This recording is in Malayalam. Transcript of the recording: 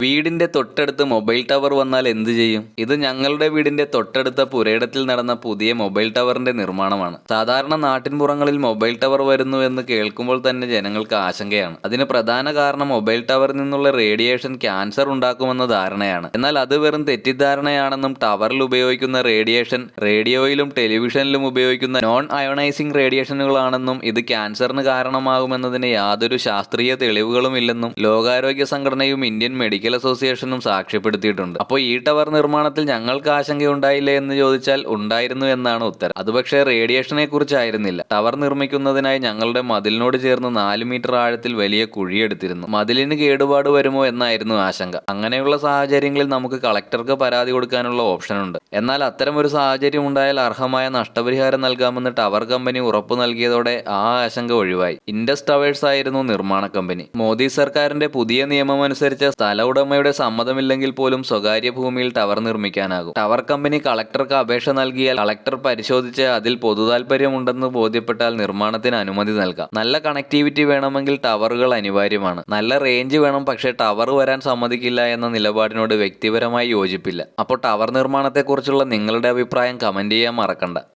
വീടിന്റെ തൊട്ടടുത്ത് മൊബൈൽ ടവർ വന്നാൽ എന്ത് ചെയ്യും? ഇത് ഞങ്ങളുടെ വീടിന്റെ തൊട്ടടുത്ത പുരയിടത്തിൽ നടന്ന പുതിയ മൊബൈൽ ടവറിന്റെ നിർമ്മാണമാണ്. സാധാരണ നാട്ടിൻപുറങ്ങളിൽ മൊബൈൽ ടവർ വരുന്നു എന്ന് കേൾക്കുമ്പോൾ തന്നെ ജനങ്ങൾക്ക് ആശങ്കയാണ്. അതിന് പ്രധാന കാരണം മൊബൈൽ ടവറിൽ നിന്നുള്ള റേഡിയേഷൻ ക്യാൻസർ ഉണ്ടാക്കുമെന്ന ധാരണയാണ്. എന്നാൽ അത് വെറും തെറ്റിദ്ധാരണയാണെന്നും ടവറിൽ ഉപയോഗിക്കുന്ന റേഡിയേഷൻ റേഡിയോയിലും ടെലിവിഷനിലും ഉപയോഗിക്കുന്ന നോൺ അയോണൈസിംഗ് റേഡിയേഷനുകളാണെന്നും ഇത് ക്യാൻസറിന് കാരണമാകുമെന്നതിന് യാതൊരു ശാസ്ത്രീയ തെളിവുകളുമില്ലെന്നും ലോകാരോഗ്യ സംഘടനയും ഇന്ത്യൻ മെഡിക്കൽ അസോസിയേഷനും സാക്ഷ്യപ്പെടുത്തിയിട്ടുണ്ട്. അപ്പോൾ ഈ ടവർ നിർമ്മാണത്തിൽ ഞങ്ങൾക്ക് ആശങ്കയുണ്ടായില്ലേ എന്ന് ചോദിച്ചാൽ ഉണ്ടായിരുന്നു എന്നാണ് ഉത്തരം. അത് പക്ഷേ റേഡിയേഷനെ കുറിച്ചായിരുന്നില്ല. ടവർ നിർമ്മിക്കുന്നതിനായി ഞങ്ങളുടെ മതിലിനോട് ചേർന്ന് 4 മീറ്റർ ആഴത്തിൽ വലിയ കുഴിയെടുത്തിരുന്നു. മതിലിന് കേടുപാട് വരുമോ എന്നായിരുന്നു ആശങ്ക. അങ്ങനെയുള്ള സാഹചര്യങ്ങളിൽ നമുക്ക് കളക്ടർക്ക് പരാതി കൊടുക്കാനുള്ള ഓപ്ഷനുണ്ട്. എന്നാൽ അത്തരം ഒരു സാഹചര്യം ഉണ്ടായാൽ അർഹമായ നഷ്ടപരിഹാരം നൽകാമെന്ന് ടവർ കമ്പനി ഉറപ്പു നൽകിയതോടെ ആ ആശങ്ക ഒഴിവായി. ഇൻഡസ് ടവേഴ്സ് ആയിരുന്നു നിർമ്മാണ കമ്പനി. മോദി സർക്കാരിന്റെ പുതിയ നിയമമനുസരിച്ച് സ്ഥല ഉടമയുടെ സമ്മതമില്ലെങ്കിൽ പോലും സ്വകാര്യ ഭൂമിയിൽ ടവർ നിർമ്മിക്കാനാകും. ടവർ കമ്പനി കളക്ടർക്ക് അപേക്ഷ നൽകിയാൽ കളക്ടർ പരിശോധിച്ച് അതിൽ പൊതുതാൽപര്യമുണ്ടെന്ന് ബോധ്യപ്പെട്ടാൽ നിർമ്മാണത്തിന് അനുമതി നൽകാം. നല്ല കണക്ടിവിറ്റി വേണമെങ്കിൽ ടവറുകൾ അനിവാര്യമാണ്. നല്ല റേഞ്ച് വേണം, പക്ഷേ ടവർ വരാൻ സമ്മതിക്കില്ല എന്ന നിലപാടിനോട് വ്യക്തിപരമായി യോജിപ്പില്ല. അപ്പോൾ ടവർ നിർമ്മാണത്തെക്കുറിച്ചുള്ള നിങ്ങളുടെ അഭിപ്രായം കമന്റ് ചെയ്യാൻ മറക്കണ്ട.